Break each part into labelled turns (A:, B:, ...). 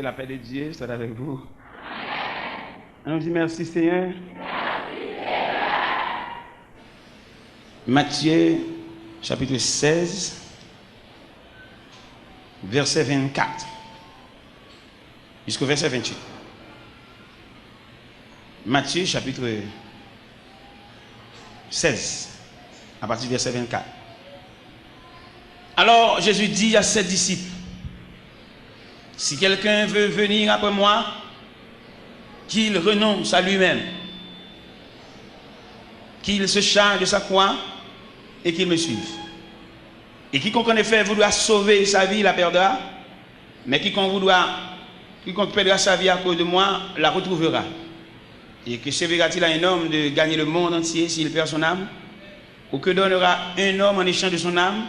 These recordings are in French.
A: la paix de Dieu soit avec vous. On dit merci Seigneur. Matthieu chapitre 16, verset 24 jusqu'au verset 28. Matthieu chapitre 16, à partir du verset 24. Alors Jésus dit à ses disciples, si quelqu'un veut venir après moi, qu'il renonce à lui-même, qu'il se charge de sa croix et qu'il me suive. Et quiconque en effet voudra sauver sa vie, la perdra, mais quiconque perdra sa vie à cause de moi, la retrouvera. Et que servira-t-il à un homme de gagner le monde entier s'il perd son âme? Ou que donnera un homme en échange de son âme?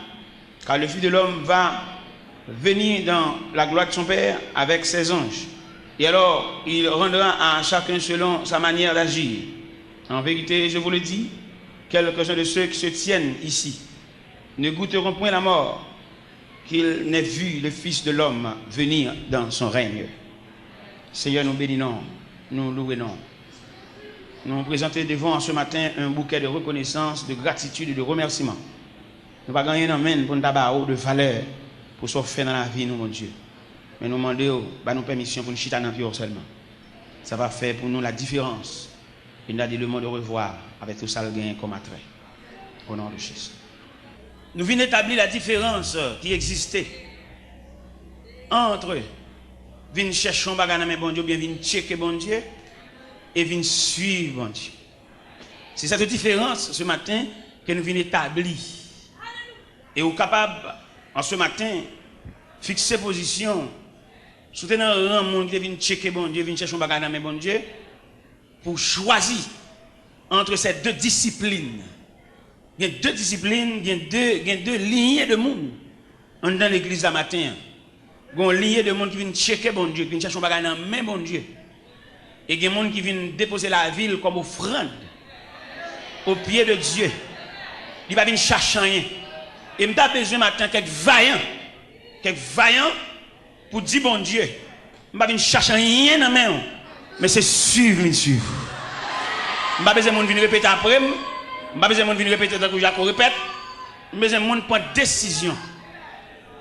A: Car le Fils de l'homme va venir dans la gloire de son Père avec ses anges. Et alors, il rendra à chacun selon sa manière d'agir. En vérité, je vous le dis, quelques-uns de ceux qui se tiennent ici ne goûteront point la mort, qu'ils n'aient vu le Fils de l'homme venir dans son règne. Seigneur, nous bénissons, nous louons. Nous nous présentons devant ce matin un bouquet de reconnaissance, de gratitude et de remerciement. Nous ne pas gagner d'amène pour nous avoir de valeur pour ce faire dans la vie, nous, mon Dieu. Mais nous demandons nos permission pour nous chiter dans le pied seulement. Ça va faire pour nous la différence. Et nous avons dit le mot de revoir avec tout ça le gain comme attrait. Au nom de Jésus. Nous venons établir la différence qui existait entre venir chercher un bagage dans bon Dieu, bien venir checker bon Dieu et venir suivre bon Dieu. C'est cette différence ce matin que nous venons établir. Et vous êtes capable, en ce matin, fixer position, soutenir un monde qui vient checker bon Dieu, vient chercher un bagage dans bon Dieu, pour choisir entre ces deux disciplines. Il y a deux disciplines, il y a deux lignées de monde dans l'église ce matin. Il y a une lignée de monde qui vient checker bon Dieu, qui vient chercher un bagage dans bon Dieu. Et il y a des gens qui viennent déposer la ville comme offrande au pied de Dieu. Il ne va pas chercher rien. Et je suis besoin maintenant quelques vaillants pour dire bon Dieu. Je ne vais pas chercher rien dans la main, mais c'est suivre. Je n'ai pas besoin de venir répéter après. Je n'ai pas besoin de venir répéter tant que Jacques répète. Je n'ai pas besoin de prendre décision.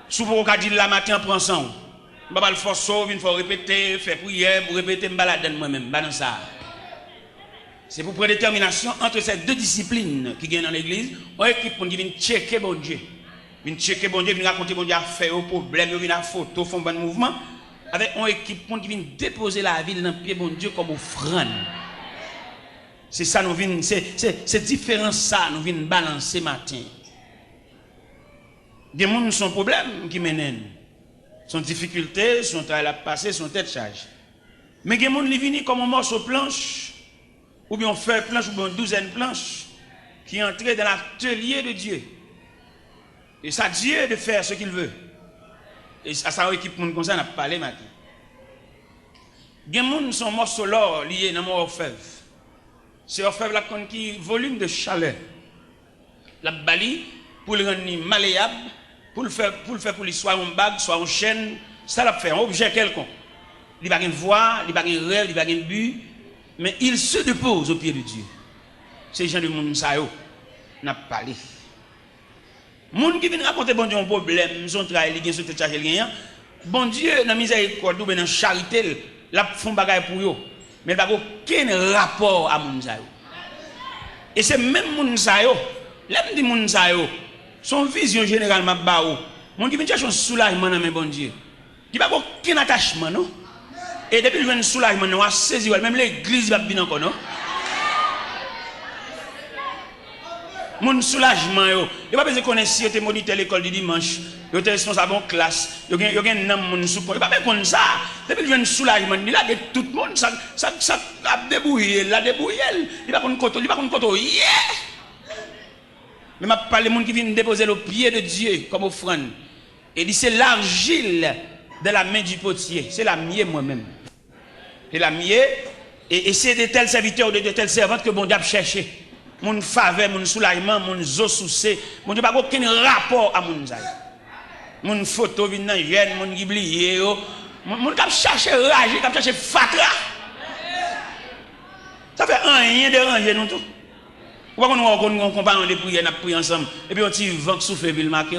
A: Si vous avez dit la matin, prends ça. Je ne vais pas le forcer, il faut répéter, faire prière, pour répéter, je me balade moi-même. Pas dans ça. C'est pour prendre détermination entre ces deux disciplines qui viennent dans l'église. On équipe qui vient checker bon Dieu. Vient checker bon Dieu, vient raconter bon Dieu, faire au problème, vient la photo, font bon mouvement. Avec une équipe qui vient déposer la ville dans le pied bon Dieu comme offrande. C'est ça nous vient, c'est différent ça nous vient balancer matin. Des gens sont problèmes qui mènent. Son difficultés, son travail à passer, son tête charge. Mais des gens qui viennent comme un morceau de planche. Ou bien on fait planche, ou bien une douzaine de planches qui entrent dans l'atelier de Dieu. Et c'est à Dieu de faire ce qu'il veut. Et à sa équipe comme ça, on a parlé maintenant. Il y a des gens qui sont morceaux l'or liés dans mon orfèvre. C'est orfèvre qui volume de chaleur. La bali pour le rendre malléable, pour le faire pour lui soit une bague, soit une chaîne, ça l'a fait un objet quelconque. Il n'y a pas de voix, il n'y a pas de rêve, il n'y a pas de but. Mais il se dépose au pied de Dieu. Ces gens de monde ça yo n'a pas parlé. Monde qui vient raconter bon Dieu un problème, son travail, il gagne son charge rien. Bon Dieu dans miséricorde ou dans charité, la font bagaille pour yo. Mais pas aucun rapport à monde ça yo. Et c'est même monde ça yo, l'aime dit monde ça yo, son vision généralement ba ou. Monde qui vient chercher un soulagement dans bon Dieu. Qui pas aucun attachement non. Et depuis que je viens de soulagement, on a saisi, même l'église va bien encore, non? Mon soulagement, il n'y a pas besoin de connaître si tu es moniteur l'école du dimanche, tu es responsable en classe, il y a un homme qui il n'y a pas besoin de ça. Depuis que je viens de soulagement, il a tout le monde, ça a débrouillé, il n'y a pas de côté, mais je parle des gens qui viennent déposer le pied de Dieu comme offrande. Et dit c'est l'argile de la main du potier, c'est la mienne moi-même. C'est la mienne, et c'est de tels serviteurs, de telles servantes que bon Dieu a cherché. Mon faveur, mon soulagement, mon zo soucé, mon Dieu n'a aucun rapport à mon zaï. Mon photo vient dans jeune, mon giblier, Mon cap chercher rage, cap chercher fatra. Ça fait rien déranger nous tout. Pourquoi on compare de prières, on prie ensemble et puis on tire vent souffle puis le marquer.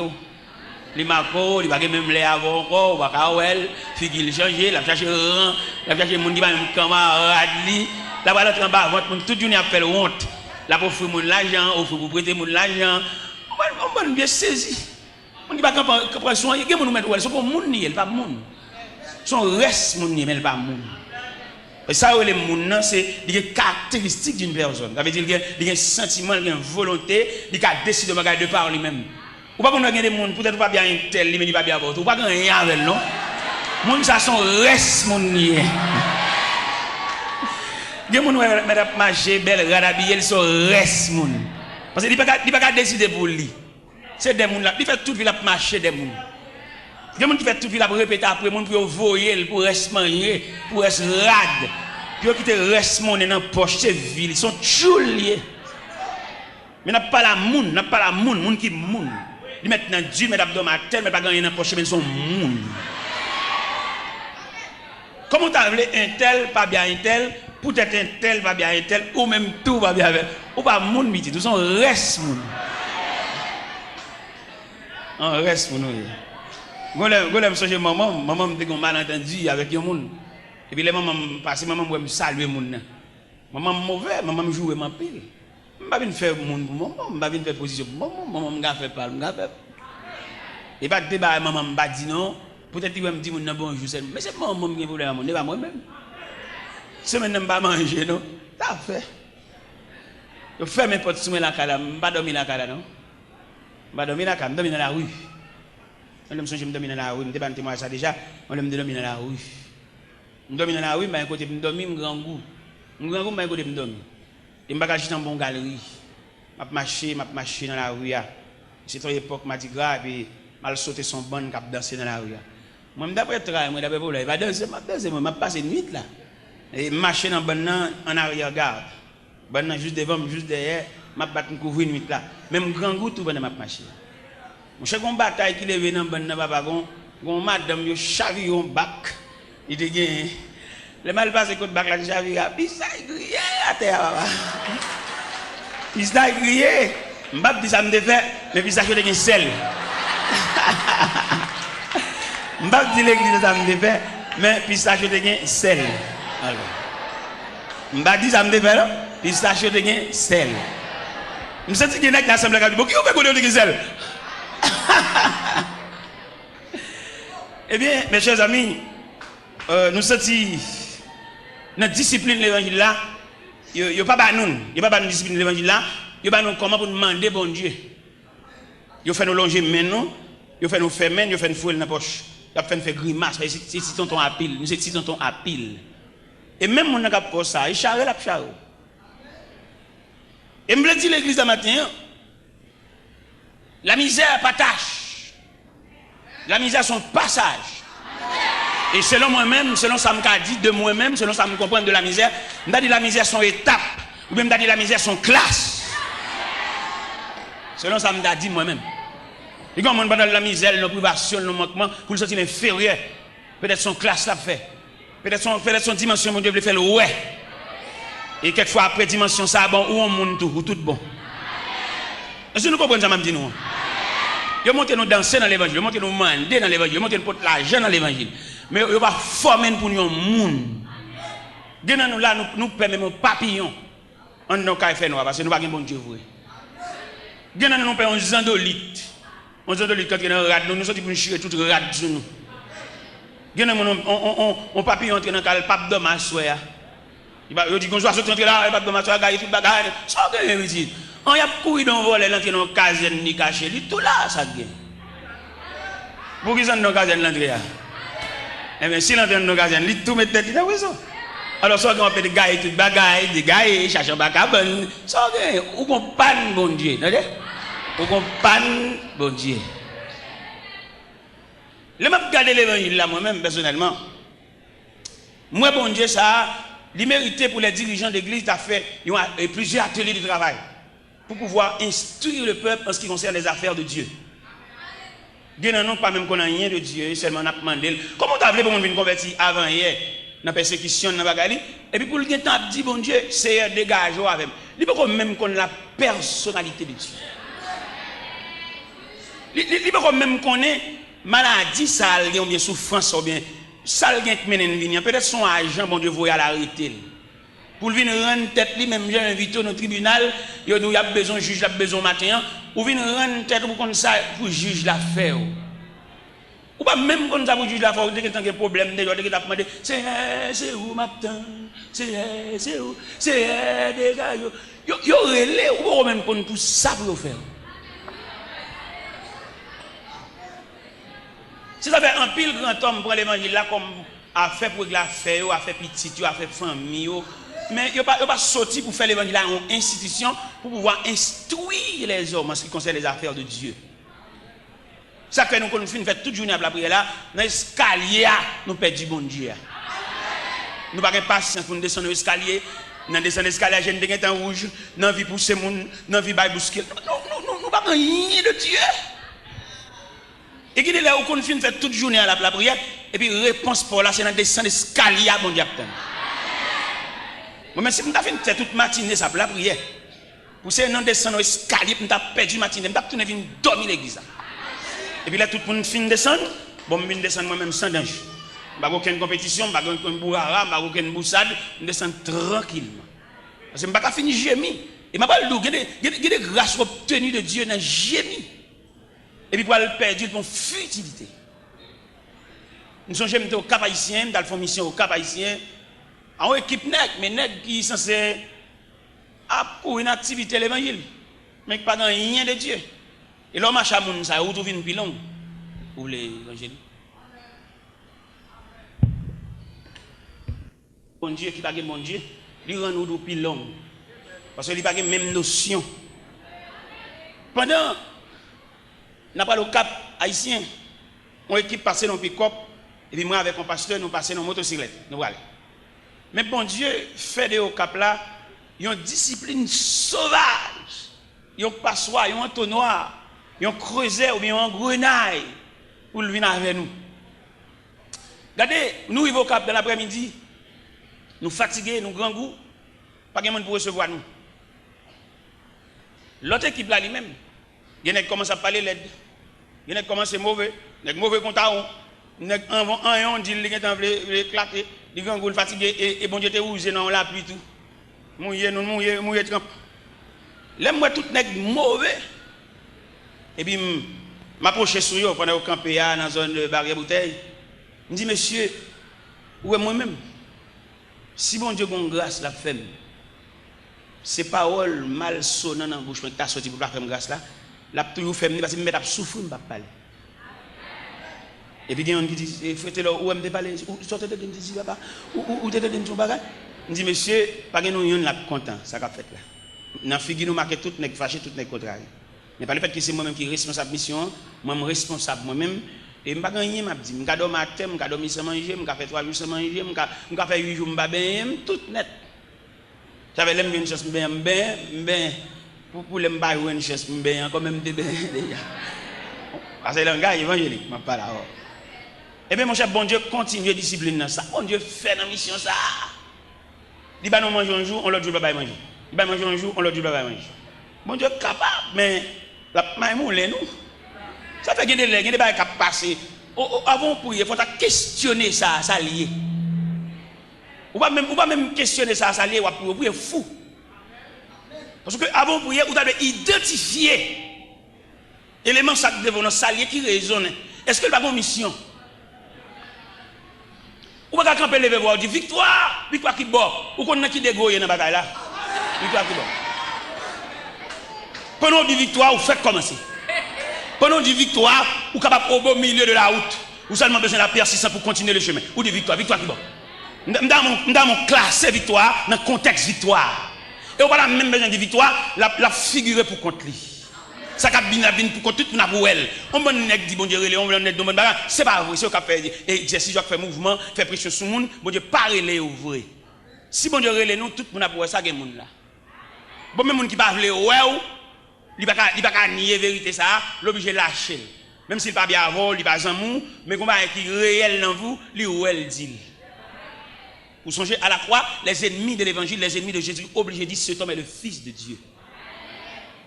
A: Les marco, il va même les avant encore, va kawel, figil changer, la chercher rang, la chercher monde qui va même camarade li, la va l'autre en bas, votre toute journée appelle honte. La pour offrir mon l'argent, offrir pour prêter mon l'argent. On va bien saisi. On dit pas qu'on soin, il y a mon mettre c'est pour mon ni, elle pas mon. Son reste mon ni, mais elle pas mon. Et ça les moun c'est des caractéristiques d'une personne. Ça veut dire qu'il y a un sentiment, il y a une volonté, il a décidé de par lui-même. Ou pas qu'on a des gens, peut-être pas bien un tel, mais il pas bien votre. Ou pas qu'on a rien avec non. Moun ça son reste mon nier. Des gens madame marcher belle radabiller son reste mon. Parce que il pas décider pour lui. C'est des gens là, il fait toute vie la marcher des gens. Des gens qui fait toute vie la répéter après moun pour voyer pour reste manger, pour reste rad. Puis quitter reste mon dans poche c'est ville, ils sont chouliers. Mais n'a pas la moun qui moun. Ils mettent dans Dieu, mettent abdomen à terre, mais pas gagner dans la poche, mais ils sont moun. Comment tu as appelé un tel, pas bien un tel, peut-être un tel, pas bien un tel, ou même tout va bien avec. Ou pas moun miti, tout sont reste moun. On reste pour nous. Quand je suis maman me dit qu'on malentendu avec un monde. Et puis les mamans passent, maman me saluer moun. Maman mauvais, maman me joue ma pile. Je ne vais pas faire mon maman, je ne vais pas faire position pour maman, je ne vais pas faire parler, je ne vais pas faire. Et pas de débat, maman me dit non, peut-être qu'il va me dire bonjour, mais c'est maman qui est pour moi, pas moi-même. Si je ne vais pas manger, non, ça fait. Je fais mes potes sous la cale, je ne vais pas dormir la cale, non. Je ne vais pas dormir la cale, je vais dormir dans la rue. On me songe, je dormir dans la rue, je ne sais pas ça déjà, on me dormir dans la rue. Je dormir dans la rue, mais à côté, je dormir, je grand goût. Je grand goût, mais à côté, je dormir. Et je ne suis pas dans une bonne galerie. Je marche dans la rue. C'est une époque, je dit grave, et je sauté son bon cap danser dans la rue. Moi, d'après le travail, d'après le je vais danser, je passe une nuit là. Et je marche dans le en arrière-garde. Juste devant, juste derrière, je vais me couvrir une nuit là. Même grand goût, tout le monde marche. Je suis une bataille qui est venue dans le papa, madame, je chaville un bac. Il dit que le mal passé contre bac, la chaville, puis ça, il grille à terre. Il s'est grillé. Je ne sais pas si ça me fait, mais puis ça, je suis un sel. Je ne sais pas si l'église ça me fait, mais puis ça, je suis un sel. Je ne sais pas si ça me fait, puis ça, je suis un sel. Je me sens que dans l'assemblée, je me dis, qui vous fait connaître sel? Eh bien, mes chers amis, nous sommes dans la discipline de l'évangile là. Il n'y a pas de discipline de l'évangile là. Il n'y a pas comment pour demander bon Dieu. Il fait nous longer maintenant, il fait nous faire main, il fait nous fouiller dans la poche. Il fait nous faire grimace, c'est si tonton à pile, nous c'est si tonton à pile. Et même mon n'a pas ça, il charre la charre. Et me dit l'église ce matin, la misère pas tâche. La misère son passage. Et selon moi-même, selon ça me dit de moi-même, selon ça me comprend de la misère, je dis la misère son étape, ou même je dis la misère son classe. Selon ça me dit moi-même. Et quand on parle de la misère, nos privations, nos manquements, pour le sentir inférieur, peut-être son classe l'a fait. Peut-être son dimension, mon Dieu, veut faire le ouais. Et quelquefois après dimension, ça bon, ou on monte tout, ou tout bon. Est-ce que nous comprenons ça, m'a dit nous? Ils montent nous danser dans l'évangile, ils montent nous mander dans l'évangile, ils montent nous porter l'argent dans l'évangile. Mais ils vont former pour nous un monde. Nous là, nous permettons papillon. On ne peut pas faire parce que nous n'avons pas de bon Dieu. Nous payons un zandolite. Un zandolite quand nous rad, nous sommes pour nous chier tout rad sur nous. On papillon entre dans le pape de ma soeur. Il dit qu'on soit sorti là, le pape de ma soeur, il tout bagarre. Ça gagne dit. On y a couru dans voler l'entrée dans caserne ni caché, tout là ça gagne. Pour qui sont dans caserne l'entrée là? Eh bien si l'entrée dans caserne, il tout met tête dans raison. Alors soit qu'on appelle des gars tout bagaille, des gars cherchent bagabon, ça gagne ou qu'on panne bon Dieu, entendez? Ou qu'on panne bon Dieu. Le m'a regardé l'évangile là moi-même personnellement. Moi bon Dieu ça, il méritait pour les dirigeants d'église d'à fait plusieurs ateliers de travail pour pouvoir instruire le peuple en ce qui concerne les affaires de Dieu. Non, pas même qu'on a rien de Dieu, seulement on a demandé. Comment tu as appelé pour venir convertir avant hier, dans la persécution, dans la bagarre? Et puis pour le temps, dit bon Dieu, c'est dégage avec. Il faut même qu'on la personnalité de Dieu. Il faut même qu'on ait maladie, ça ou bien souffrance, ou bien ça qui mène une vie. Peut-être son agent, bon Dieu, vous l'arrêter. Pour venir rendre tête, lui-même, j'ai invité au tribunal, il y a besoin de juge, il y a besoin de matin, ou venir rendre tête pour qu'on ça, pour juge l'affaire. Ou pas même quand ça pour juge l'affaire, dès qu'il y a un problème, dès qu'il y a demandé, c'est où matin, c'est où, c'est des gars, il y aurait les ou même pour tout ça pour faire. Si ça fait un pile grand homme pour l'évangile là, comme a fait pour la faire, a fait petit, a fait famille, mais il n'y a pas sorti pour faire l'évangile là en institution pour pouvoir instruire les hommes en ce qui concerne les affaires de Dieu. Ça que nous faisons toute journée à la prière là, dans l'escalier, nous perdons bon Dieu. Nous n'avons pas patience pour nous descendre l'escalier, nous descendons l'escalier, j'ai une temps rouge, nous avons pousser mon, nous avons bousculer. Nous n'avons pas rien de Dieu. Et qui est là où on fait toute journée à la prière, et puis réponse pour là, c'est dans descendre l'escalier, mon Dieu. Moi, si je fais toute matinée, ça pour la prière. Pour ça, non descendre l'escalier, je vais perdu matinée, je vais tourner venir dormir l'église. Et puis là, tout le monde finit de descendre, bon, je vais descendre moi-même sans danger. Je n'ai pas aucune compétition, je n'ai pas aucune bourrara, je n'ai pas aucune boussade, je descends tranquillement. Parce que je n'ai pas fini gémir. Et je n'ai pas le loup, il y a des grâces obtenues de Dieu dans gémir. Et puis pour le perdre pour futilité. Nous sommes jamais au Cap Haïtien, dans la mission au Cap Haïtien, en équipe nègre, mais nègre qui est censé pour une activité de l'évangile, mais qui n'a pas rien de Dieu. Et l'homme a chamoun, ça a trouvé une pilon pour l'évangile. Bon Dieu qui n'a pas de bon Dieu, il rend nous pilon. Parce qu'il n'a pas de même notion. Pendant n'a pas le Cap Haïtien, on équipe passé dans le pick-up, et puis moi avec un pasteur, nous passons dans motocyclette. Nous voilà. Mais bon Dieu fait de au Cap là, il y a une discipline sauvage. Il y a un passoire, il y a un entonnoir, il y a un creuset ou bien un grenaille pour venir avec nous. Regardez, nous arrivons au Cap dans l'après-midi, nous fatigués, nous grands goûts, pas de monde pour recevoir nous. L'autre équipe là lui-même, il y en a qui commencent à parler l'aide. Il y en a qui commencent à mauvais. Il y a mauvais compte à on. Il y en a qui dit qu'il est en train d'éclater. Il y a qui fatigué et bon Dieu te rouge dans la pluie tout. Mouillé, nous mouillé trempe. Là, moi, tout n'est mauvais. Et puis, je m'approche sur eux pendant que je campais dans la zone de barrière bouteille. Je dis, monsieur, où est moi-même? Si bon Dieu a grâce, la femme, ces paroles mal sonnantes dans la bouche, mais tu as sorti pour la faire grâce là. La toujours fait parce que je vais souffrir, je vais parler. Et puis il y a un qui dit, frère, où est-ce que parler? Où sortez de me papa? Où t'es de me bagage? Je dis, monsieur, pas que nous sommes contents, ça qu'a fait là. Dans la figure, nous marquons tout, nous fâchés, tout n'est contraire. Mais par le fait que c'est moi-même qui est responsable de la mission, moi, je suis responsable moi-même. Et je ne sais pas rien, je dis, je vais dormir matin, je vais dormir sans manger, je vais faire 3 jours sans manger, je vais faire 8 jours, je vais tout net. J'avais l'aime une chance, pour les m'bailler une chance, quand même déjà. Parce que c'est un gars évangélique, je parle là. Et bien mon cher, bon Dieu continue à discipliner dans ça. Bon Dieu fait dans la mission ça. Il va nous manger un jour, on l'autre jour, il va manger. Il va manger un jour, on l'autre jour, il va manger. Bon Dieu est capable, mais la main est nous. Ça fait qu'il y a des choses qui passent. Avant pour il faut questionner ça, ça lié. Ou pas même questionner ça, ça lié, ou pour fou. Parce que avant pour vous avez identifié l'élément de vos saliers qui résonne. Est-ce que vous avez une mission? Ou pas camper lever voir dit victoire qui bon. Ou qu'on a qui dégoye dans bagaille là. Victoire qui bon. Pendant du victoire, vous faites commencer. Pendant du victoire, vous êtes capable au milieu de la route. Vous seulement besoin de la persistance pour continuer le chemin. Ou de victoire qui bon. Dans mon classe victoire, dans le contexte victoire. Et on n'a même besoin de victoire, la figurer pour contre lui. Ça a bien pour contre tout pour elle. On va dit bon Dieu, on va dire bon bagarre, c'est pas vrai, c'est au cap faire et si je fais mouvement, faire pression sur monde, bon Dieu parler vrai. Si bon Dieu relé nous tout pour pour ça gagne monde là. Bon même monde qui pas veut ouais, il pas nier vérité ça, l'obligé lâcher. Même s'il pas bien avant, il pas jamais, mais combat qui réel dans vous, lui ou elle dit. Vous songez à la croix, les ennemis de l'évangile, les ennemis de Jésus, obligés de dire cet homme est le fils de Dieu.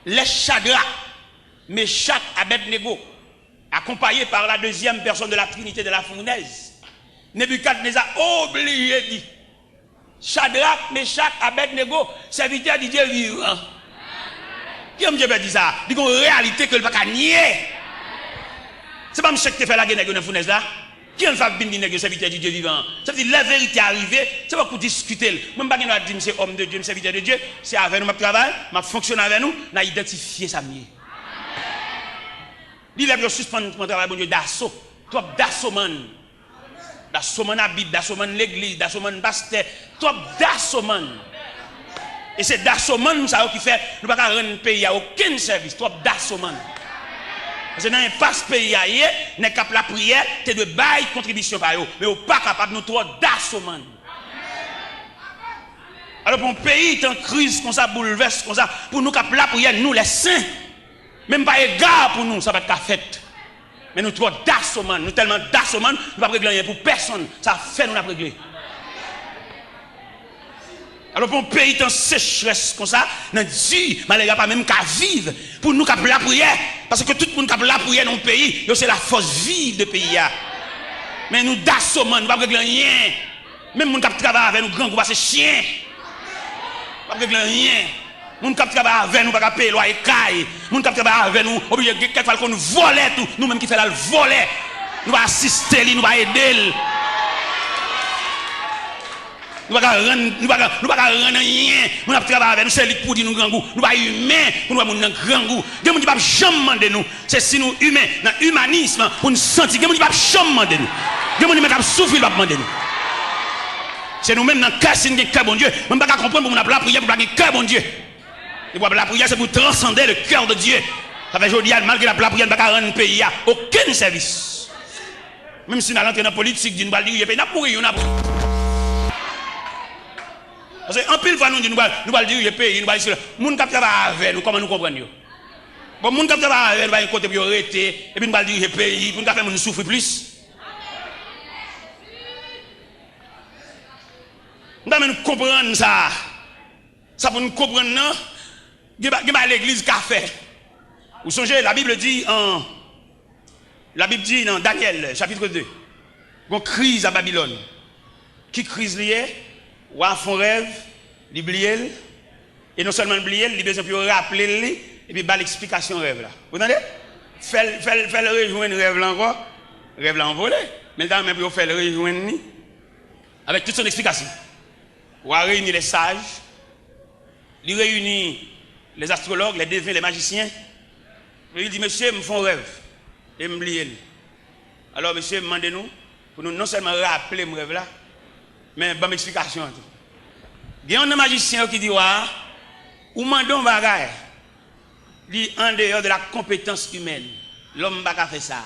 A: Les Shadrach, Meshach, Abednego, accompagnés par la deuxième personne de la Trinité de la fournaise, Nebuchadnezzar obligé de dire Shadrach, Meshach, Abednego, serviteurs du Dieu vivant. Qui aime Dieu dit ça? Il y a une réalité que le pas nier. C'est pas monsieur qui fait la guerre dans la fournaise là. Qui en fait bien serviteur du Dieu vivant? Ça veut dire la vérité arrivée, c'est pas pour discuter. Même pas dire c'est homme de Dieu, serviteur de Dieu, c'est avec nous, je travaille, je fonctionne avec nous, on a identifié ça mieux. Il a suspendre mon travail, bon Dieu, d'assaut. Toi, d'assaut, man. D'assaut, man, la Bible, d'assaut, man, l'église, d'assaut, man, pasteur. Toi, d'assaut, man. Et c'est d'assaut, man, ça qui fait, nous ne pouvons pas rendre le pays à aucun service. Toi, d'assaut, man. Parce que dans un passe pays, nous sommes capables de la prière, tu es de bail contribution par eux. Mais nous ne sommes pas capables de nous trouver d'assaut, man. Alors, pour un pays en crise, comme ça, bouleverse, comme ça, pour nous capables de la prière, nous, les saints, même pas égard pour nous, ça va être qu'à fête. Mais nous trouvons d'assommant, nous tellement d'assommant, nous ne pouvons pas régler rien pour personne. Ça fait nous la régler. Alors pour un pays en sécheresse comme ça, nous disons, malgré pas même qu'à vivre, pour nous qu'à la prière. Parce que tout le monde qui a la prière dans le pays, c'est la force vive du pays. Mais nous d'assommant, nous ne pouvons pas régler rien. Même nous qui travaillent avec nous, grands groupes, c'est chien. Nous ne pouvons pas régler rien. Nous qui travaillons avec nous, pas payer loyer caille. Nous qui travaillons avec nous, obligé quelquefois qu'on nous vole tout, nous même qui fait la voler. Nous va assister, nous va aider. Nous ne pouvons pas rendre rien. Nous travaillons avec nous, c'est lui pour dire nous grand goût. Nous ne sommes pas humains pour nous avoir un grand goût. Nous ne pouvons pas jamais demander nous. C'est si nous humains, dans l'humanisme, pour nous sentir. Nous ne pouvons pas jamais demander nous. Nous ne pouvons pas souffrir pour demander nous. C'est nous-mêmes dans le cas si nous avons un cœur bon Dieu. Nous ne pouvons pas comprendre pour nous la prière pour avoir un cœur bon Dieu. Et la prière, c'est pour transcender le cœur de Dieu. Ça fait aujourd'hui, malgré la prière, ne pas rendre un pays à aucun service. Même si nous allons entrer dans la politique, nous allons dire, nous allons mourir, nous allons mourir. Parce qu'en pile fois, nous allons dire, pays, nous allons dire, les gens qui travaillent avec nous, comment nous comprenons? Bon, les gens qui travaillent avec nous, nous côté pour arrêter, et puis nous allons dire, pays, pour nous faire nous souffrir plus. Nous allons comprendre ça. Ça pour nous comprendre, non? Il y a l'église qui a fait. Vous songez, la Bible dit dans Daniel, chapitre 2, il y a une crise à Babylone. Qui crise liée? Ou à fond rêve, l'oublier, et non seulement l'oublier, il a besoin de rappeler, et puis il l'explication rêve là. Vous entendez? Fait le rejoindre rêve là encore, rêve là envolé. Mais dans même pour faire le rejoindre avec toute son explication. Ou à réunir les sages, il réunit les astrologues, les devins, les magiciens. Il dit, monsieur, me font rêve. Et me lier. Alors, monsieur, demandez-nous, pour nous non seulement rappeler mon rêve là, mais bonne explication. Il y a un magicien qui dit, ou mandons bagaille. Il en dehors de la compétence humaine. L'homme n'a pas fait ça.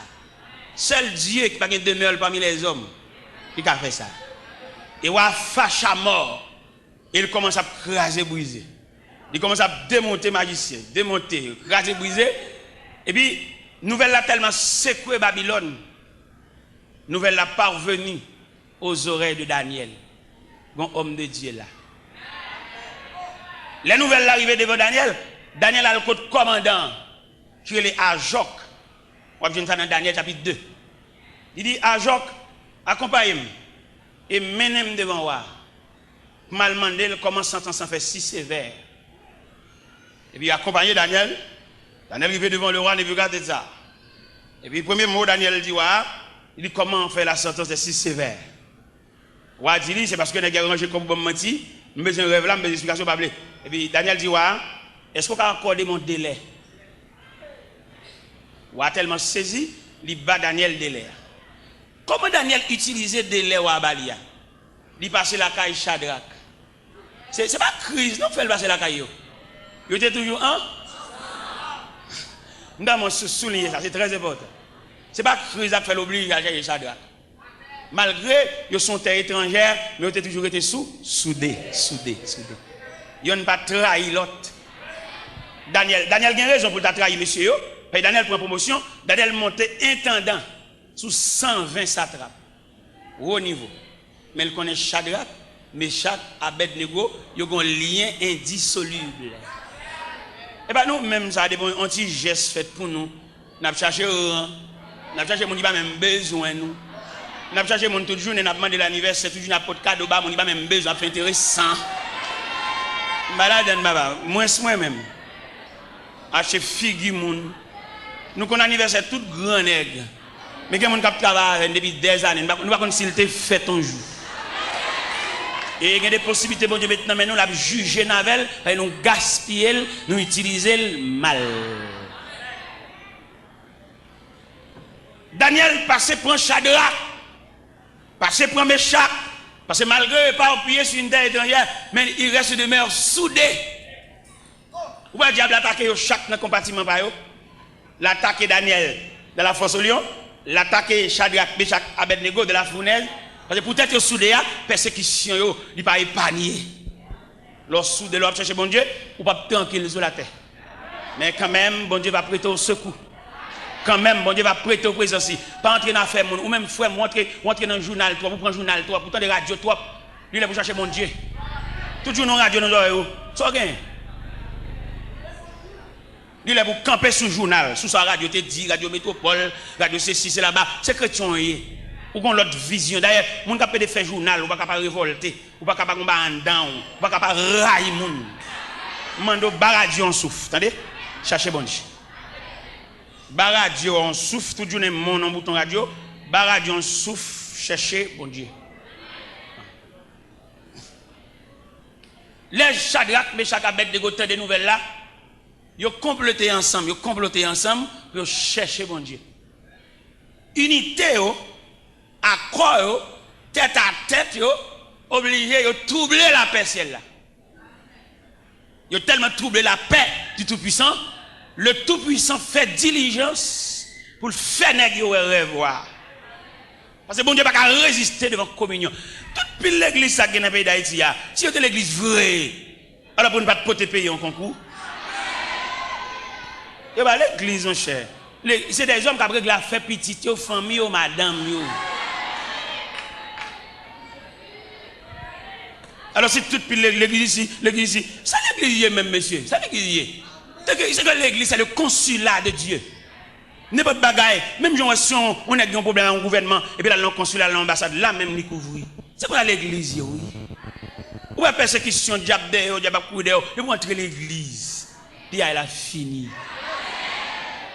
A: Seul Dieu qui n'a pas demeure parmi les hommes qui a fait ça. Et il fâche à mort. Il commence à craser, briser. Il commence à démonter magicien, démonter, craser, briser. Et puis, nouvelle là tellement secoué Babylone. Nouvelle là parvenue aux oreilles de Daniel. Bon homme de Dieu là. Les nouvelles arrivées devant Daniel. Daniel a le code commandant qui est Ajok. On va ça dans Daniel chapitre 2. Il dit Ajok, accompagne-moi et menez-moi devant moi. Mal mandé comment sentence s'en fait si sévère. Et puis accompagné Daniel. Daniel arrivé devant le roi Nebuchadnezzar. Et puis le premier mot Daniel dit il dit comment faire la sentence de si sévère. Roi dit c'est parce que les gars rangé comme bon menti, me besoin rêve là, me besoin explication pas blé. Et puis Daniel dit est-ce qu'on peut accorder mon délai? Roi tellement saisi, il bat Daniel délai. Comment Daniel utilisait délai ou abalia? Il passait la caille Shadrach. C'est pas crise, non fait passer la caille. Il était toujours nous devons souligner ça, c'est très important. C'est pas crise qui fait l'oblige à gérer Shadrach. Malgré qu'ils sont terre étrangère, mais ils ont toujours été soudés. Ils n'ont pas trahi l'autre. Daniel a raison pour trahir monsieur. Daniel prend promotion. Daniel monte intendant sous 120 satrapes. Haut niveau. Mais il connaît Shadrach, Meshach, Abednego, ils ont un lien indissoluble. Et bien nous, même ça, des petits gestes faits pour nous. Nous avons cherché mon qui n'a même besoin nous. Nous avons cherché mon tout jour, nous avons demandé l'anniversaire, toujours nous avons pas de cadeau, mon qui n'a même besoin, c'est intéressant. Malade, moi-même. Acheter figu moun. Nous connaissons l'anniversaire tout grand nègre. Mais il y a des gens qui travaillent depuis des années. Nous ne savons pas s'il était fait un jour. Et il y a des possibilités, bon Dieu, maintenant, mais nous l'avons jugé Navel, et nous gaspillé, nous utilisé mal. Daniel passé pour Shadrach, passé pour Meshach, parce que malgré pas appuyé sur une terre étrangère, mais il reste de mer soudée. Où va le diable attaquer chaque compartiment par eux? L'attaquer Daniel de la fosse au lion, l'attaquer Shadrach, Meshach, Abednego de la fournaise. Parce que peut-être que soudé, persécution, il n'est pas épargné. Lorsque soudé, l'on cherche bon Dieu, ou pas tranquille sur la terre. Mais quand même, bon Dieu va prêter au secours. Quand même, bon Dieu va prêter au présent aussi. Pas entrer dans l'affaire, ou même frère, rentrer dans le journal, toi, vous prenez le journal, toi, pourtant des radios, toi, lui, il est pour chercher mon Dieu. Toujours dans la radio, nous avons. Ça gagne. Lui, il est pour camper sur le journal, sur sa radio, te dit, radio métropole, radio ceci, c'est là-bas. C'est chrétien, ou qu'on l'autre vision. D'ailleurs, mon capable de faire journal, ou pas capable de révolter, ou pas capable de faire un down, ou pas capable de railler moun. Mando baradio en souffle, attendez? Cherchez bon Dieu. Baradio en souffle, tout journée mon en bouton radio, baradio en souffle, cherchez bon Dieu. Les Shadrach, Meshach, Abednego, des nouvelles là, ils ont comploté ensemble pour chercher bon Dieu. Unité, accord, tête à tête, obligé de troubler la paix celle-là. Ils ont tellement troublé la paix du Tout-Puissant, le Tout-Puissant fait diligence pour le faire négocier revoir. Parce que bon Dieu n'a pas résister devant la communion. Toute l'église qui est dans le pays d'Haïti, si c'était l'église vraie, alors pour ne pas te payer en concours. Et bien l'église, mon cher, c'est des hommes qui ont réglé la fait petite, aux familles, aux madame. Alors c'est toute l'église ici, ça l'église même, monsieur, ça l'église. C'est que l'église, c'est le consulat de Dieu. N'importe quoi bagaille, même si on a un problème dans le gouvernement, et puis là, le consulat, l'ambassade, là même, il couvre. C'est pour l'église, oui. Ou la persécution, diable, diable, et pour entrer l'église, puis elle a fini.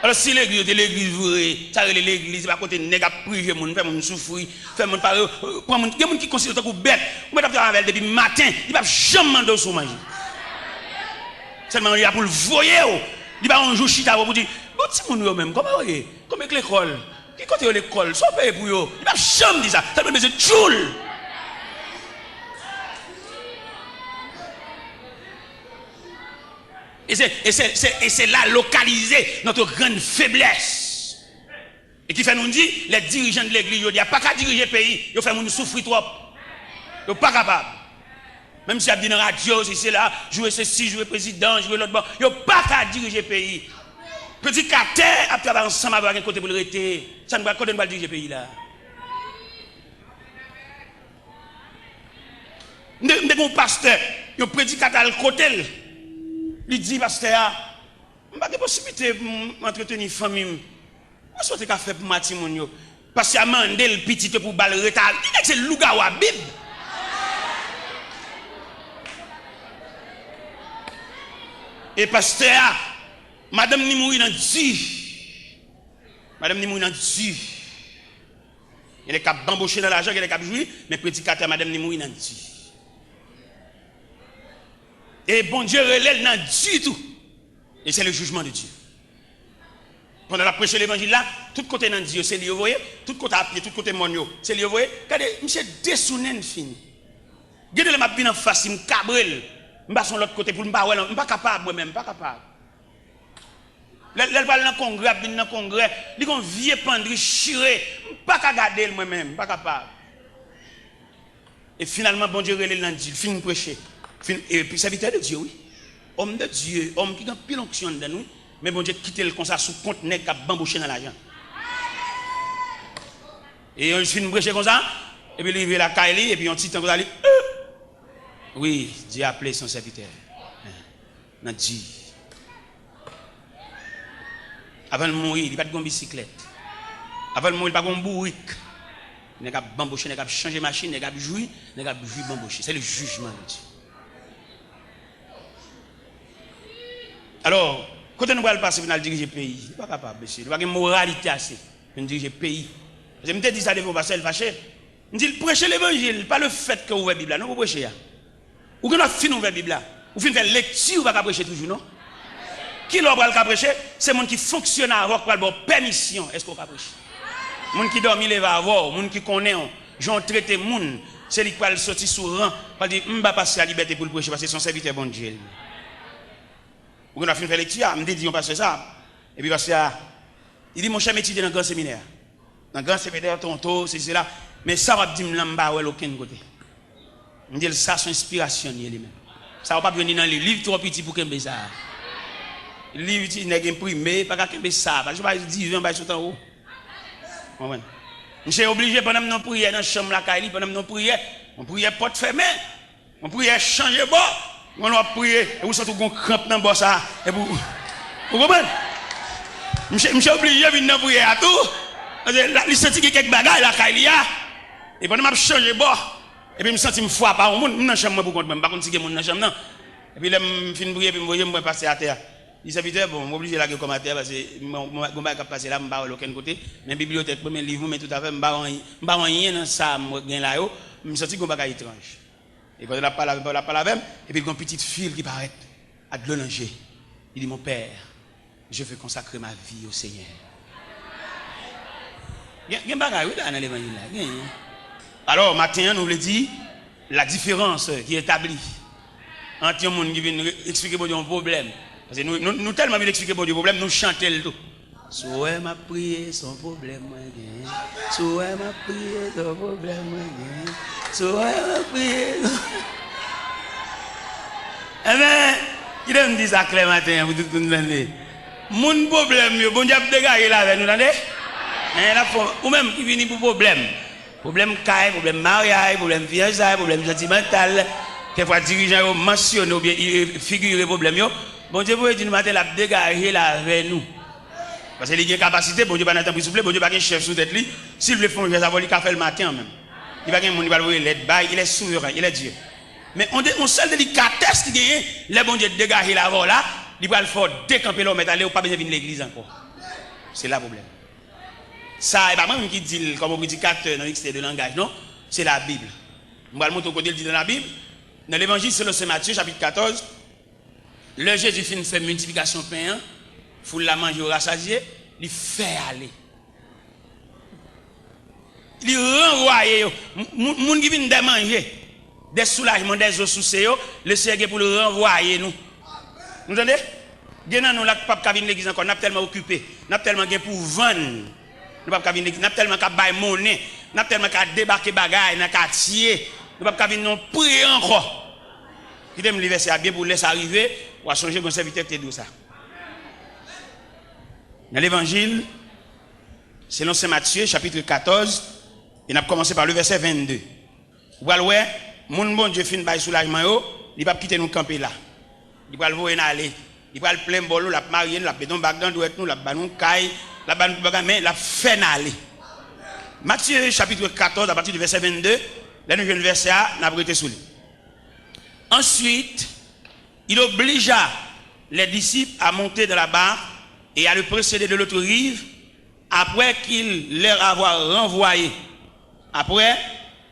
A: Alors si l'église est l'église vraie, ça c'est l'église, pas côté nèg privé moun, fait moun souffrir, fait moun parler, prend moun, il y a moun qui considère comme bête. Ou mettre avec depuis matin, il va jamais manger sous manger. Seulement il a pour le voyer, il va un jour chita pour dire, bon petit moun yo même, comment voyez, comme avec l'école, qui côté l'école, soit payé pour yo, il va jamais dire ça, ça veut dire joule. Et c'est là localisé notre grande faiblesse. Et qui fait nous dire, les dirigeants de l'église, ils disent pas qu'à diriger le pays, ils font nous souffrir trop. Ils ne sont pas capables. Même si ils disent dans la radio, si c'est là, jouer ceci, jouer président, jouer l'autre, ils ne sont pas qu'à diriger le pays. Petit carter, à travailler ensemble avec un côté pour le rester. Ça ne va pas diriger le pays là. Nous avons un pasteur, un prédicateur à côté. Il dit, pasteur, je n'ai pas de possibilité d'entretenir une famille. Je ne sais pas faire pour Matimoun. Parce qu'il a demandé le petit pour balle retard. Il dit que c'est Lougawa Bib. Et pasteur, madame ni mourir dans Dieu. Madame ni mourir dans Dieu. Il y a des cap bambouchés dans l'argent, il y a des cap jouer, mais prédicateur, madame ni mourir dans Dieu. Et bon Dieu relève dans Dieu tout. Et c'est le jugement de Dieu. Pendant la prêche l'évangile là, tout côté dans Dieu, c'est lui, vous voyez, tout côté à pied, tout côté monio, c'est lui, vous voyez. Regardez, monsieur dessounen fini. Regardez le m'a bien en face, il me cabrel. Je ne sur l'autre côté pour ne pas je ne suis pas capable moi-même, pas capable. Elle va dans le congrès, il y a un vieux pendri chiré, je ne suis pas capable de garder moi-même, pas capable. Et finalement, bon Dieu relève dans Dieu, fin prêcher. Et puis serviteur de Dieu, oui. homme de Dieu, homme qui a pile onction de nous, mais bon Dieu quitte le comme ça sous compte nèg qui a bambouché dans l'argent. Et je suis prêcher comme ça, et puis il la caille et puis on petit temps comme ça, oui, Dieu a appelé son serviteur. Dans Dieu. Avant de mourir, il n'y a pas de bicyclette. Avant de mourir, il n'y a pas de bourrique. Il n'y a pas de bambouché, il n'y a pas de changer machine, il n'y a pas de jouir, il n'y a pas de jouir bambouché. C'est le jugement de Dieu. Alors, quand on va passer pour diriger le pays, il n'est pas capable, monsieur. Il n'y a pas de moralité assez pour diriger le pays. Je me dis ça devant passer le fâché. Je dis, prêchez l'évangile, pas le fait que vous ouvrez la Bible. Non, vous prêchez. Ou que nous finissons ouvrir la Bible. Ou finissons faire lecture, vous ne pouvez pas prêcher toujours, non? Qui l'a prêcher? C'est le monde qui fonctionne avant pour avoir permission. Est-ce qu'on peut prêcher? Les gens qui dorment, ils vont avoir. Les gens qui connaissent, j'en traite les gens. C'est lui qui va sortir sur rang. Pour dire, je ne vais pas passer la liberté pour le prêcher parce que c'est son serviteur bon Dieu. Ou qu'on a fini de faire lecture, je me dis, on passe ça. Et puis parce que, il dit, mon cher étudier dans le grand séminaire. Dans le grand séminaire, tonto, c'est cela. Mais ça va dire, je ne vais pas aucun côté. Je dis, ça, c'est inspiration lui-même. Ça ne va pas venir dans les livres trop petits pour qu'il ça. Les livres, il n'est pas imprimé, pas qu'il ça. Je ne vais pas dire, je vais sur en haut. Je suis obligé, pendant que nous prions dans la chambre, pendant que nous prions, on prie porte fermée. On prie changer bord. On va prier, et vous sentez qu'on crampe dans le bord ça. Et vous comprenez? Je suis obligé de venir prier à tout. Je sens qu'il y a quelques bagages là, et pendant que je change bord, et puis je me sens que je me fous par un monde, je suis dans la chambre pour contre moi, je ne sais pas si je suis dans la chambre. Et puis je finis de prier, et puis je me passer à terre. Il s'habite, bon, je suis obligé de la commenter parce que je ne vais pas passer là, je ne vais pas aucun côté. Mais bibliothèque, mes livres, mais tout à fait, je ne vais pas rien dans ça, je me sens que je suis étrange. Et quand on a parlé avec et puis il y a une petite fille qui paraît à de l'olanger. Il dit, mon père, je veux consacrer ma vie au Seigneur. Il y a un bagage dans l'évangile. Alors, matin, nous voulons dire la différence qui est établie entre les gens qui viennent expliquer pour un problème. Parce que nous tellement bien expliquer pour un problème, nous chantons le tout. Souhait m'a prié, son problème moi gain. Souhait m'a prié, son problème moi gain. Souhait m'a prié. Eh bien, il me dit ça clair matin, vous tout le monde. Mon problème, bon Dieu a dégagé là avec nous, entendez? Ou même qui vient pour problème. Problème caille, problème mariage, problème fiançailles, problème sentimental. Quelquefois, dirigeants mentionnent ou bien figurent problème. Bon Dieu vous dire matin, il a dégagé là avec nous. Parce qu'il a une capacité, bon Dieu, pas n'attendre souffler, bon Dieu, pas un chef sous tête lui. S'il veut faire ça, il va faire le matin même. Il va gagner mon il est souverain, il est Dieu. Mais on seul délicatesse qui gagne, les bon Dieu dégager la voie là, il va le faire décamper l'homme et aller ou pas besoin de venir l'église encore. C'est là le problème. Ça, et pas moi qui dit comme prédicateur dans l'extérieur de langage, non, c'est la Bible. On va le montrer au côté, il dit dans la Bible, dans l'évangile selon Saint Matthieu, chapitre 14, le Jésus fait multiplication pain, foule la manger au rassasié, il fait aller. Il renvoie, moun qui vient de manger, des soulagements, des eaux sous le Seigneur pour le renvoyer nous. Vous entendez? Nous n'avons pas venir l'église encore, nous sommes tellement occupés, nous sommes tellement pour vendre, nous n'avons pas venir l'église, nous sommes tellement qu'à bailler monnaie, nous sommes tellement qu'à débarquer bagaille, nous sommes tirer, nous n'avons pas venir prier encore. Qui aime l'université à bien pour laisser arriver, ou à changer mon serviteur qui est ça. Dans l'évangile, selon Saint Matthieu, chapitre 14, il a commencé par le verset 22. Vous voyez, mon bon Dieu fin de soulagement, il ne va pas quitter nous camper là. Il va le voir aller. Il va le plein bolo, la marier, la béton bagdan doit être nous, la banon caille, la banon bagdan, mais la fait aller. Matthieu chapitre 14, à partir du verset 22, là nous venons verset A, n'a pas été sous lui. Ensuite, il obligea les disciples à monter dans la barque et à le précéder de l'autre rive, après qu'il leur avoir renvoyé. Après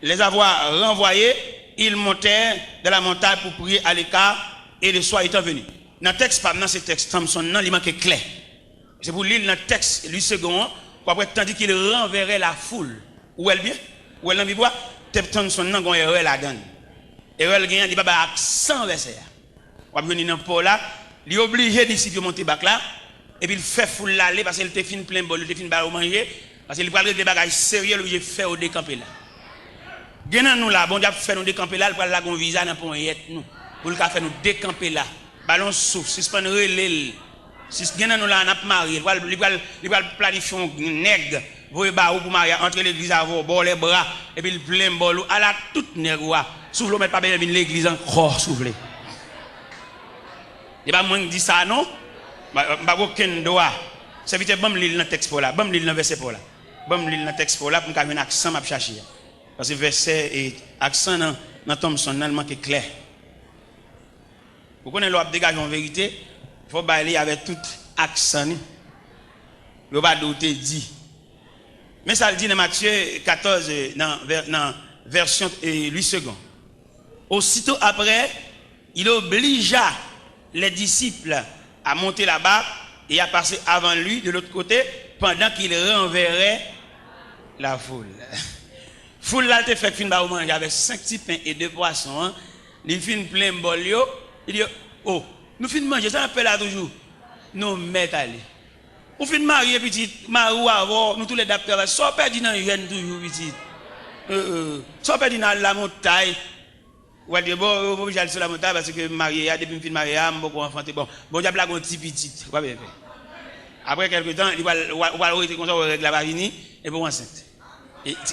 A: les avoir renvoyés, ils montèrent dans la montagne pour prier à l'écart et le soir étant venu. Dans le texte, dans ce texte, Samson, il manque clair. C'est pour lire dans le texte, lui second, après, tandis qu'il renverrait la foule. Où elle vient? Où elle n'en voit? Samson n'a pas erreur la donne. Erreur la gagne, il n'y a pas accent verset. On va venir dans le port là, il est obligé de monter bac là, et puis il fait foule l'aller parce qu'il était fin plein bol, il était fin bal au manger, parce qu'il parle des bagages sérieux, il fait au décamper là. Gagnant nous là, bon Dieu fait nous décamper là, il parle là qu'on visa dans pour nous, pour le faire nous décamper là. ballon souffle, suspendre relais. Si gen nous là n'a pas marié, il va planifier un nègre, voyer ba ou pour marier entre l'église avant, bord les bras et puis il plein bol à la toute nègre. Souffle mettre pas bien l'église encore souffler. Il pas moins dit ça non? Ba aucun droit. C'est vite bam lire dans texte pour là, bam lire dans verset pour là. Bam lire dans texte pour là pour qu'on ait un accent m'a chercher. Parce que verset et accent dans Thomson nan manque clair. Vous connaissez l'op dégage en vérité, faut bailler avec tout accent. Il va douter dit. Mais ça le dit dans Matthieu 14 dans version 8 secondes. Aussitôt après, il obligea les disciples à monter là-bas et à passer avant lui de l'autre côté pendant qu'il renverrait la foule. Foule là te fait fin ba manger avec 5 petits pains et 2 poissons. Hein. Il fin plein bol yo, il dit oh, nous fin manger ça appelle là toujours. Nous mettre aller. On fin marier petit marou avant, nous tous les d'après ça perdu dans jeune toujours petit. Ça perdu dans la montagne. Ouais, bon, j'allais sur la montagne parce que marié, depuis que je suis marié, je suis enfanté. Bon, j'ai blague un petit petit. Après quelques temps, il va arrêter comme ça, on règle la vini, et pour enceinte.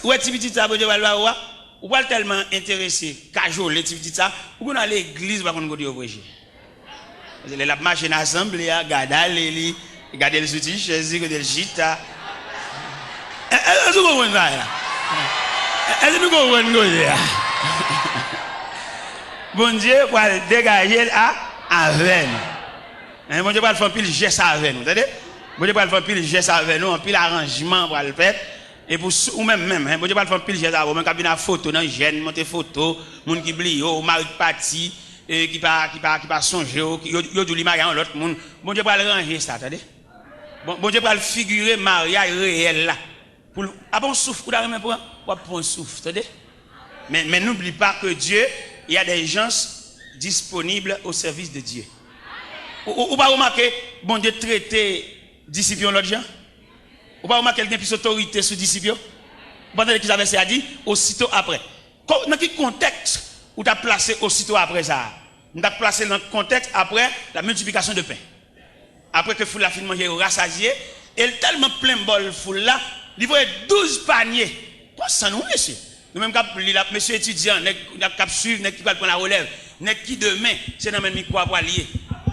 A: Ouais, petit petit, ça, ou pas tellement intéressé, cajole, les petits petits, ça, ou qu'on a l'église, va qu'on go dire au prêcher. La machine assemblée, garder le soutien, choisir le chita. Est-ce que vous comprenez ça? Est-ce que vous comprenez ça? Bon Dieu va dégager avec nous. Bon Dieu va faire pile geste avec nous. Entendez? Bon Dieu va faire pile geste avec nous, un pile arrangement pour le faire. Et pour ou même, bon Dieu va faire pile geste avec nous. Même quand il y a une photo dans gêne, monter photo, monde qui blie, ou mari parti, qui pas songer, yo du mariage en l'autre monde. Bon Dieu va le ranger ça, attendez? Bon Dieu va le figurer mariage réel là. Pour bon souffle ou d'arriver pour un souffle, attendez? Mais n'oublie pas que Dieu, il y a des gens disponibles au service de Dieu. Ou pas remarquer, bon Dieu traiter disciples l'autre gens? Ou pas remarquer quelqu'un plus autorité sur disciples? Vous pensez qu'ils avaient ça dit aussitôt après. Dans quel contexte où tu as placé aussitôt après ça? Tu as placé dans le contexte après la multiplication de pain. Après que foule la fin manger rassasié, et tellement plein bol foule là, il voyait 12 paniers. Quoi ça nous, monsieur? Nous-mêmes, monsieur étudiant, nous avons suivre, nous avons prendre la relève, nous qui demain, c'est dans le micro à lier.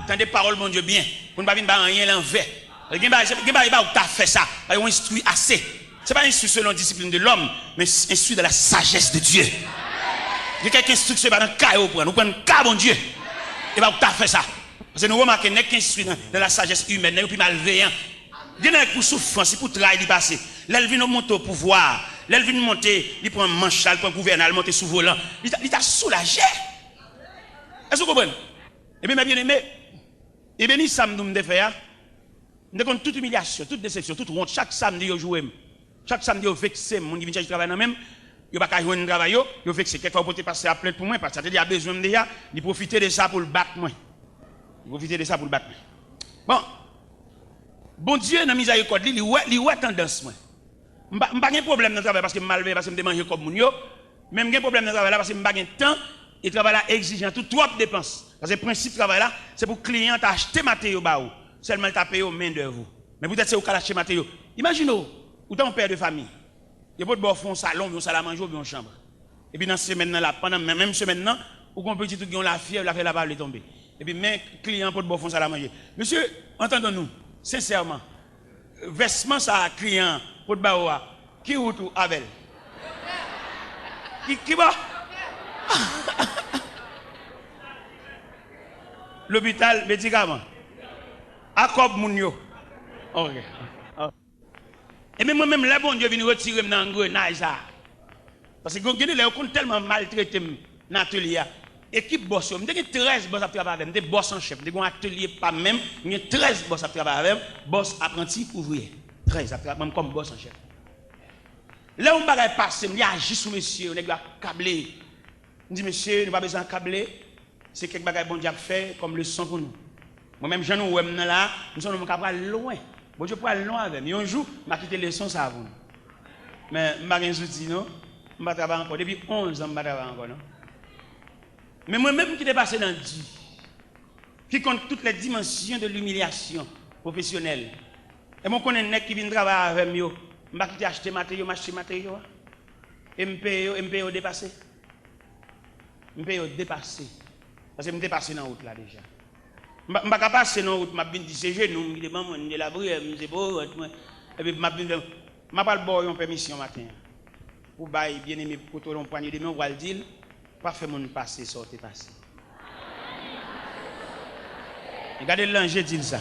A: Tendez parole, mon Dieu, bien. Pour ne pas venir rien l'envers. Il y a des fait ça. Ils ont instruit assez. Ce n'est pas instruit selon la discipline de l'homme, mais instruit de la sagesse de Dieu. Il y a quelques instructions dans le cas, nous prenons le cas, mon Dieu. Et bien, vous fait ça. Parce que nous remarquons qu'il y instruit dans la sagesse humaine, nous sommes malveillants. Il y a pour souffrance, pour travail, il passe. Là, il vient monter au pouvoir. Là, il vient monter, il prend un manche, il prend un gouvernement, il monte sous volant. Il t'a soulagé. Est-ce que vous comprenez? Eh bien, bien aimé, et bien, ni samedi, nous faire. Nous avons toute humiliation, toute déception, toute honte. Chaque samedi, vous jouez. Chaque samedi, vous vexez. Mon qui vient travailler dans même. Vous n'avez pas jouer un travail, vous vexez. Quelquefois, vous pouvez passer à plainte pour moi, parce que ça veut dire qu'il y a besoin déjà de profiter de ça pour le battre. Profiter de ça pour le battre. Bon. Bon Dieu, dans la miséricorde, il y a tendance. Je n'ai pas de problème dans le travail parce que je suis malveillant, parce que je mange comme mon. Même pas de problème dans le travail parce que je n'ai pas de temps. Et le travail là exigeant, trop de dépenses. Parce que le principe du travail là, c'est pour que le client achète matériaux. Seulement il paye aux mains de vous. Mais peut-être c'est au cas d'acheter matériaux. Imaginez, vous êtes un père de famille. Il y a pas de salon, un salle à manger ou une chambre. Et puis dans cette semaine-là, pendant même semaine-là, vous comprenez tout qui ont la fièvre, la balle est tombée. Et puis mes clients pour de salle à manger. Monsieur, entendons-nous, sincèrement, vêtement ça client pour de baoua, qui ou tout avec? Qui va? L'hôpital, médicaments. Accob Mounio. Ok. Et même moi-même, là, bon Dieu vient retirer dans l'engrenage. Parce que vous avez tellement maltraité dans l'atelier. Équipe boss, je suis 13 boss à travailler avec, je suis boss en chef. Je suis un atelier pas même, je suis 13 boss à travailler avec, boss apprenti ouvrier. 13 à travailler même comme boss en chef. Là, on va passer, je agis sur monsieur, on va câbler. Je dis, monsieur, nous n'avons pas besoin de câbler. C'est quelque chose que bon Dieu a fait comme leçon pour nous. Moi-même, je suis là, nous sommes loin. Bon Dieu pour aller loin avec nous. Un jour, je vais quitter les leçons, ça vous. Mais je n'ai pas de outils, non? Je ne travaille encore. Depuis 11 ans, je ne travaille encore, non? Mais moi-même qui t'ai passé dans 10. qui compte toutes les dimensions de l'humiliation professionnelle. Et moi, je connais un mec qui vient travailler avec moi. Je vais acheter matériaux, m'acheter matériaux. Et je paye dépassé. Je paye dépassé. Parce que je dépassé dans la route là déjà. Je ne vais pas passer dans la route, je vais dire c'est genou, je vais dire la brûle, je vais beau. Et puis je vais pas une permission matin. Pour bailler bien aimé pour tout le poignet de main, on va le dire, pas faire mon passer, sortir passer. Regardez l'ange dit ça.